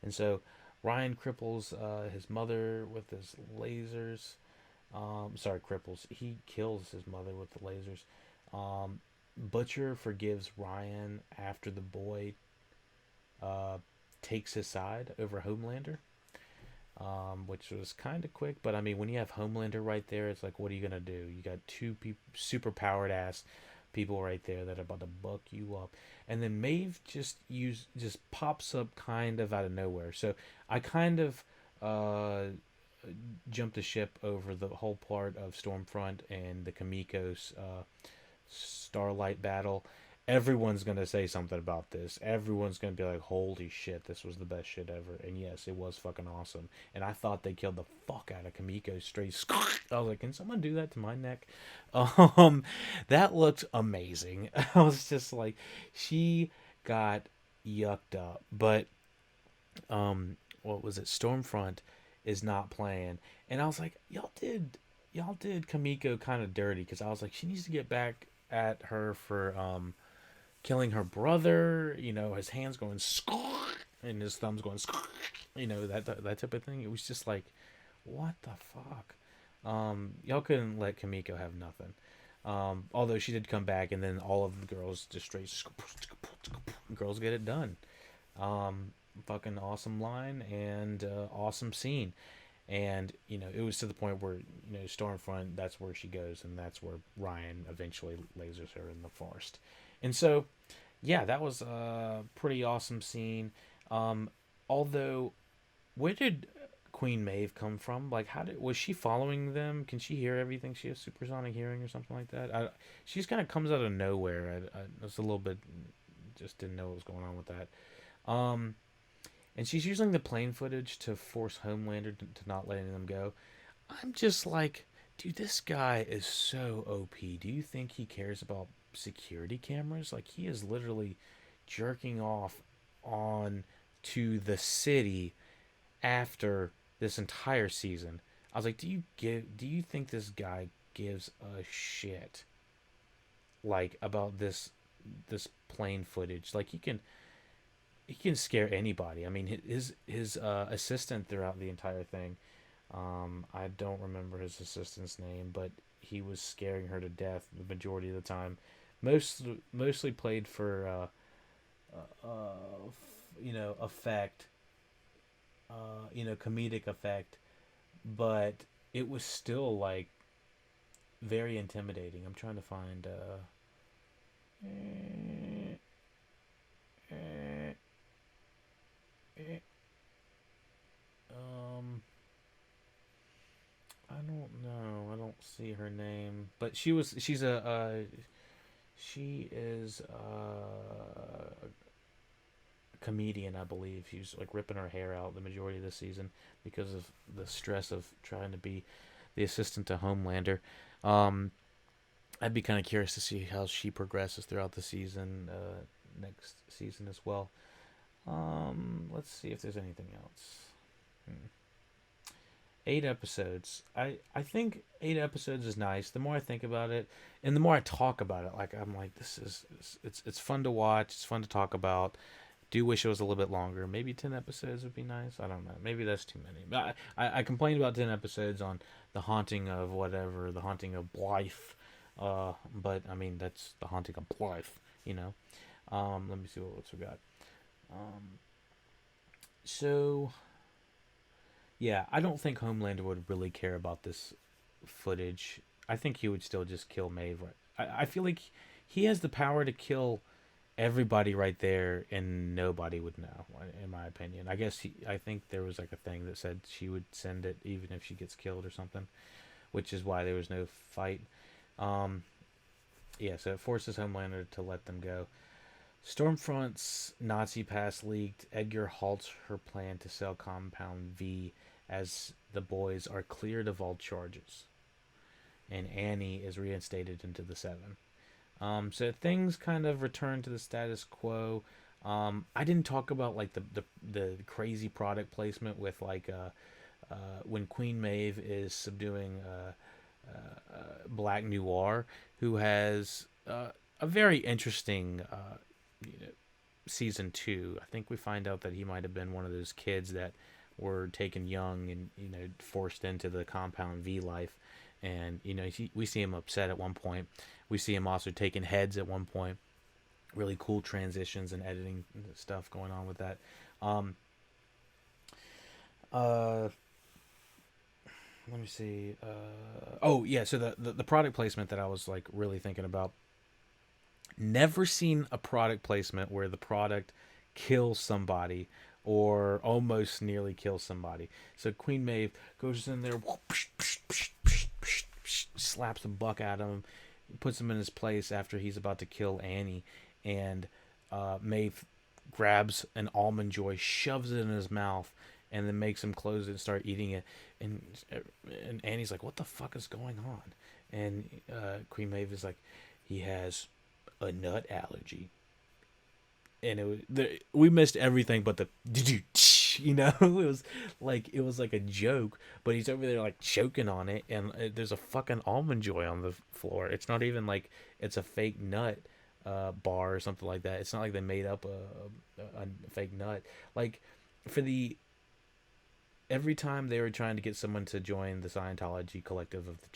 and so Ryan cripples his mother with his lasers. Sorry, cripples. He kills his mother with the lasers. Um, Butcher forgives Ryan after the boy uh, takes his side over Homelander, which was kind of quick. But I mean, when you have Homelander right there, it's like, what are you gonna do? You got two super powered ass people right there that are about to buck you up, and then Maeve just pops up kind of out of nowhere. So I kind of jumped the ship over the whole part of Stormfront and the Kamiko's Starlight battle. Everyone's gonna say something about this. Everyone's gonna be like, "Holy shit, this was the best shit ever!" And yes, it was fucking awesome. And I thought they killed the fuck out of Kamiko straight. I was like, "Can someone do that to my neck?" Um, that looked amazing. I was just like, she got yucked up. But what was it? Stormfront is not playing, and I was like, y'all did Kamiko kind of dirty, because I was like, she needs to get back at her for killing her brother. You know, his hands going and his thumbs going. You know, that type of thing. It was just like, what the fuck? Y'all couldn't let Kamiko have nothing. Although she did come back, and then all of the girls just straight girls get it done. Fucking awesome line and awesome scene. And you know, it was to the point where, you know, Stormfront, that's where she goes, and that's where Ryan eventually lasers her in the forest. And so yeah, that was a pretty awesome scene. Although, where did Queen Maeve come from? Like, how did was she following them? Can she hear everything? She has supersonic hearing or something like that. She just kind of comes out of nowhere. I was a little bit, just didn't know what was going on with that. Um, and she's using the plane footage to force Homelander to not letting them go. I'm just like, dude, this guy is so OP. Do you think he cares about security cameras? Like, he is literally jerking off on to the city after this entire season. I was like, do you think this guy gives a shit like about this plane footage? Like he can scare anybody. I mean, his assistant throughout the entire thing, I don't remember his assistant's name, but he was scaring her to death the majority of the time. Mostly played for effect, comedic effect, but it was still like very intimidating. I'm trying to find um I don't know. I don't see her name, but she is a comedian, I believe. She was like ripping her hair out the majority of the season because of the stress of trying to be the assistant to Homelander. Um, I'd be kind of curious to see how she progresses throughout the season, next season as well. Let's see if there's anything else. Hmm. 8 episodes. I think 8 episodes is nice. The more I think about it, and the more I talk about it, like I'm like, it's fun to watch. It's fun to talk about. Do wish it was a little bit longer. Maybe 10 episodes would be nice. I don't know. Maybe that's too many. But I complained about 10 episodes on the haunting of whatever, the haunting of Blythe. But I mean that's the haunting of Blythe. You know. Let me see what else we got. Um, so yeah, I don't think Homelander would really care about this footage. I think he would still just kill Maeve. Right? I feel like he has the power to kill everybody right there, and nobody would know. In my opinion, I think there was like a thing that said she would send it even if she gets killed or something, which is why there was no fight. Um, yeah, so it forces Homelander to let them go. Stormfront's Nazi past leaked. Edgar halts her plan to sell Compound V as the boys are cleared of all charges, and Annie is reinstated into the Seven. So things kind of return to the status quo. I didn't talk about like the crazy product placement with like when Queen Maeve is subduing Black Noir, who has a very interesting you know, season two. I think we find out that he might have been one of those kids that were taken young and forced into the Compound V life, and we see him upset at one point. We see him also taking heads at one point. Really cool transitions and editing stuff going on with that. Um, uh, Let me see. Oh yeah, so the product placement that I was like really thinking about. Never seen a product placement where the product kills somebody or almost nearly kills somebody. So Queen Maeve goes in there, slaps a buck at him, puts him in his place after he's about to kill Annie, and Maeve grabs an almond joy, shoves it in his mouth, and then makes him close it and start eating it. And Annie's like, "What the fuck is going on?" And Queen Maeve is like, "He has a nut allergy." And we missed everything but the it was like a joke, but he's over there like choking on it, and there's a fucking almond joy on the floor. It's not even like it's a fake nut bar or something like that. It's not like they made up a fake nut. Like for the every time they were trying to get someone to join the Scientology collective of the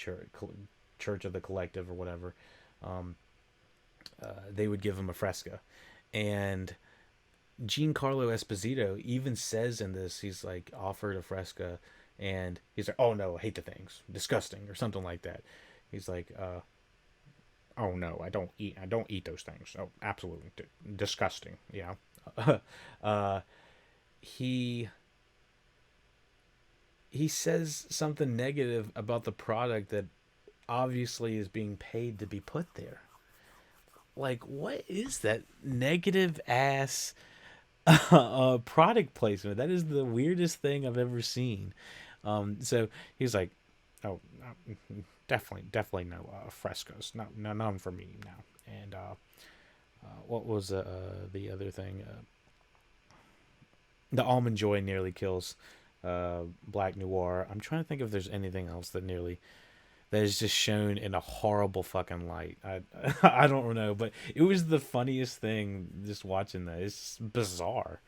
church of the collective or whatever, they would give him a fresca. And Giancarlo Esposito even says in this, he's like offered a fresca, and he's like, "Oh no, I hate the things, disgusting," or something like that. He's like, "Oh no, I don't eat those things. Oh, absolutely disgusting." Yeah. uh, he he says something negative about the product that obviously is being paid to be put there. Like, what is that negative ass product placement? That is the weirdest thing I've ever seen. So he's like, "Oh, no, definitely no frescoes. No, none for me now." And what was the other thing? The almond joy nearly kills Black Noir. I'm trying to think if there's anything else that is just shown in a horrible fucking light. I don't know, but it was the funniest thing just watching that. It's just bizarre.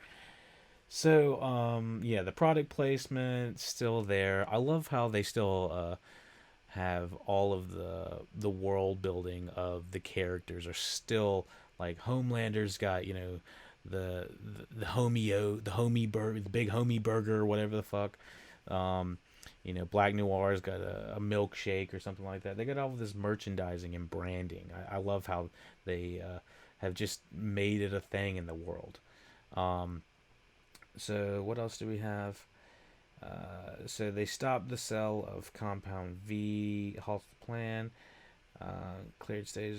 So yeah, the product placement still there. I love how they still have all of the world building of the characters are still like Homelander's got, you know, the homie burger, the big homie burger or whatever the fuck. Um, you know, Black Noir's got a milkshake or something like that. They got all of this merchandising and branding. I love how they have just made it a thing in the world. Um, so what else do we have? So they stopped the sale of Compound V, halt the plan, cleared stage.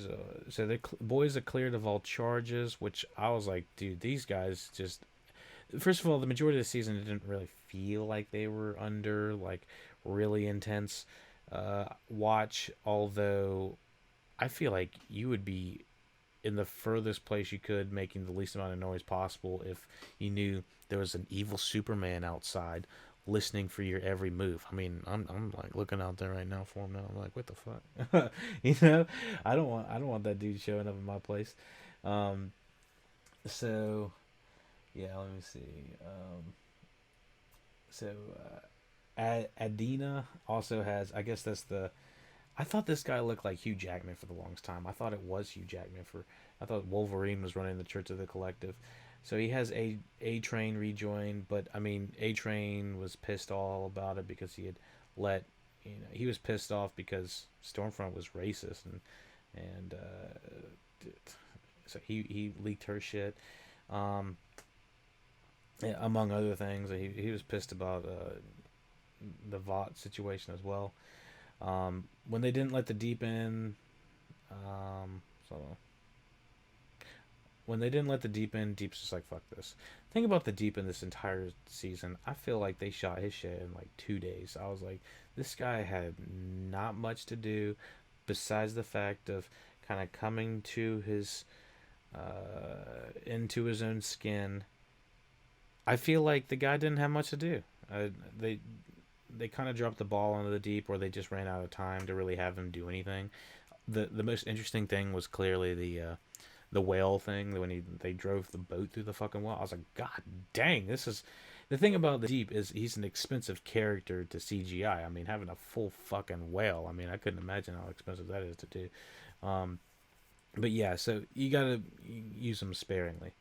So the boys are cleared of all charges, which I was like, dude, these guys just. First of all, the majority of the season it didn't really feel like they were under like really intense watch. Although I feel like you would be in the furthest place you could, making the least amount of noise possible if you knew there was an evil Superman outside listening for your every move. I mean, I'm like looking out there right now for him now. I'm like, what the fuck? You know, I don't want that dude showing up in my place. Um, so yeah, let me see. So Adina also has. I guess that's the. I thought this guy looked like Hugh Jackman for the longest time. I thought it was Hugh Jackman for. I thought Wolverine was running the Church of the Collective. So he has A Train rejoin, but I mean A Train was pissed all about it because he had let he was pissed off because Stormfront was racist and so he leaked her shit. Um, yeah, among other things, he was pissed about the VOT situation as well. When they didn't let the deep in, so when they didn't let the deep in, Deep's just like fuck this. Think about the deep in this entire season. I feel like they shot his shit in like 2 days. I was like, this guy had not much to do, besides the fact of kind of coming to his into his own skin. I feel like the guy didn't have much to do. They they kind of dropped the ball into the deep, or they just ran out of time to really have him do anything. The most interesting thing was clearly the whale thing when they drove the boat through the fucking wall. I was like, God dang, this is the thing about the deep is he's an expensive character to CGI. I mean, having a full fucking whale. I mean, I couldn't imagine how expensive that is to do. Um, but yeah, so you gotta use them sparingly.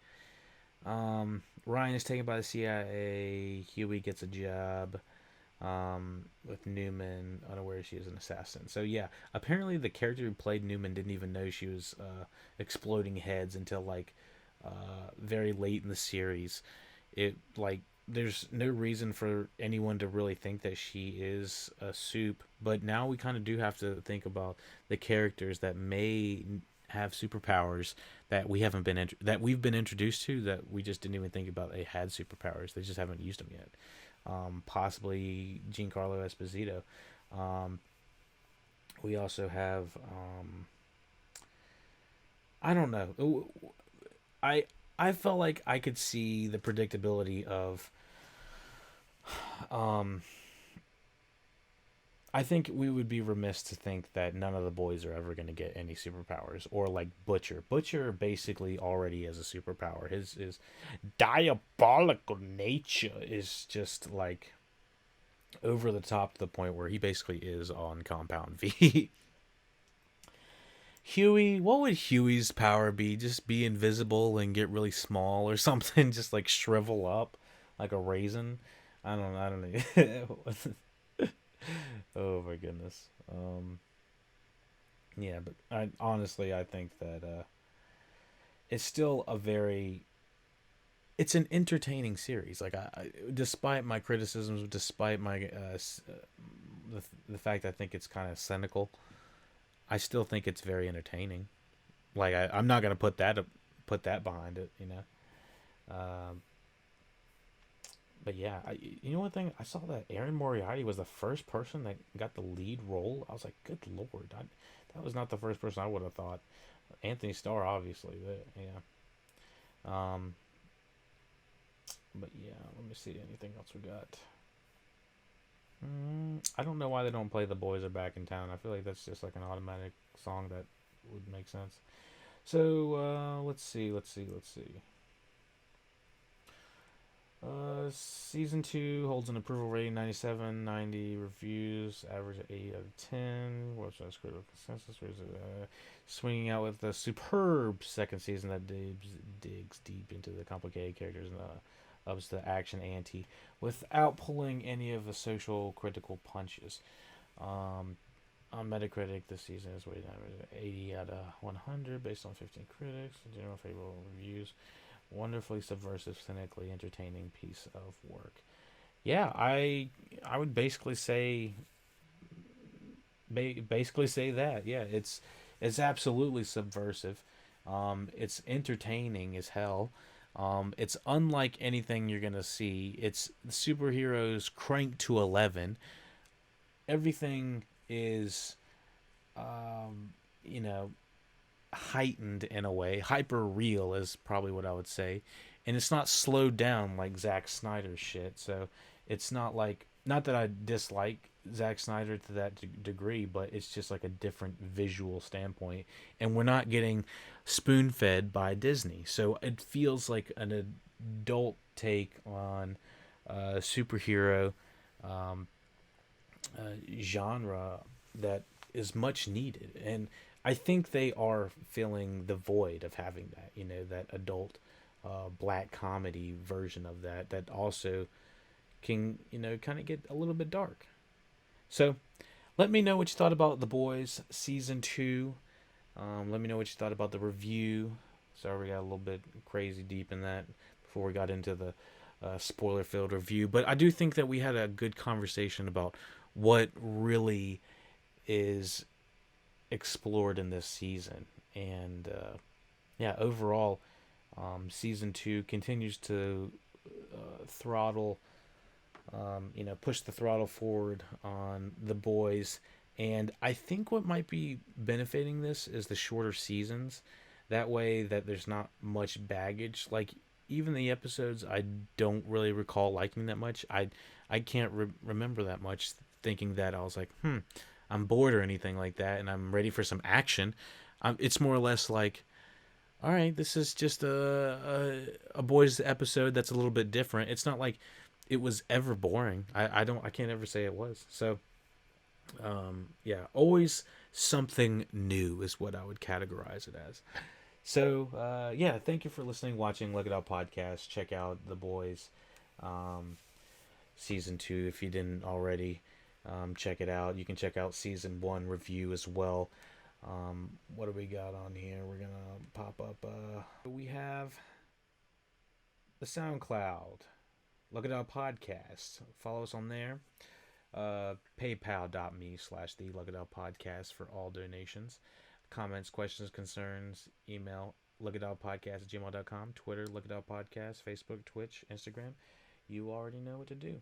Ryan is taken by the CIA. Huey gets a job with Newman, unaware she is an assassin. So yeah, apparently the character who played Newman didn't even know she was exploding heads until like very late in the series. It like there's no reason for anyone to really think that she is a soup, but now we kind of do have to think about the characters that may have superpowers that we haven't been that we've been introduced to that we just didn't even think about they had superpowers. They just haven't used them yet. Possibly Giancarlo Esposito. Um, we also have I don't know. I I felt like I could see the predictability of um I think we would be remiss to think that none of the boys are ever going to get any superpowers, or like Butcher. Butcher basically already has a superpower. His diabolical nature is just like over the top to the point where he basically is on Compound V. Huey, what would Huey's power be? Just be invisible and get really small or something? Just like shrivel up like a raisin? I don't know. Oh my goodness. Yeah, but I honestly I think that it's still a very it's an entertaining series. Like despite my criticisms, despite my the fact I think it's kind of cynical, I still think it's very entertaining. Like I'm not gonna put that behind it, you know. Um, but yeah, you know one thing I saw that Aaron Moriarty was the first person that got the lead role. I was like, good lord, that was not the first person I would have thought. Anthony Starr, obviously, but yeah. Um, but yeah, let me see anything else we got. I don't know why they don't play "The Boys Are Back in Town." I feel like that's just like an automatic song that would make sense. So let's see. Season 2 holds an approval rating 97, 90 reviews, average 8 out of 10. Website's critical consensus. Swinging out with a superb second season that digs deep into the complicated characters and ups the action ante without pulling any of the social critical punches. Um, on Metacritic, this season is rated 80 out of 100 based on 15 critics. General favorable reviews. Wonderfully subversive, cynically entertaining piece of work. Yeah, I would basically say that. Yeah, it's absolutely subversive. It's entertaining as hell. It's unlike anything you're gonna see. It's superheroes cranked to 11. Everything is, um, you know, heightened in a way. Hyper real is probably what I would say. And it's not slowed down like Zack Snyder's shit. So it's not like, not that I dislike Zack Snyder to that degree, but it's just like a different visual standpoint. And we're not getting spoon fed by Disney. So it feels like an adult take on superhero um, genre that is much needed. And I think they are filling the void of having that, that adult black comedy version of that also can, kind of get a little bit dark. So let me know what you thought about The Boys season 2. Let me know what you thought about the review. Sorry, we got a little bit crazy deep in that before we got into the spoiler filled review. But I do think that we had a good conversation about what really is explored in this season. And yeah, overall, season 2 continues to throttle, push the throttle forward on The Boys. And I think what might be benefiting this is the shorter seasons. That way, that there's not much baggage. Like, even the episodes I don't really recall liking that much. I can't remember that much thinking that I was like, I'm bored or anything like that, and I'm ready for some action. It's more or less like, all right, this is just a boys episode that's a little bit different. It's not like it was ever boring. I can't ever say it was. So yeah, always something new is what I would categorize it as. So yeah, thank you for listening, watching Look It Up podcast. Check out The Boys season 2 if you didn't already. Check it out. You can check out season 1 review as well. What do we got on here? We're gonna pop up. We have the SoundCloud. Look It Up podcast. Follow us on there. PayPal.me/the Look It Up podcast for all donations. Comments, questions, concerns, email lookitoutpodcast@gmail.com, Twitter, Look It Up Podcast, Facebook, Twitch, Instagram. You already know what to do.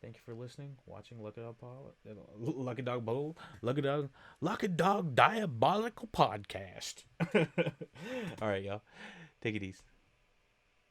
Thank you for listening, watching Look It Up, Lucky Dog Bowl, Lucky Dog Diabolical Podcast. All right, y'all. Take it easy.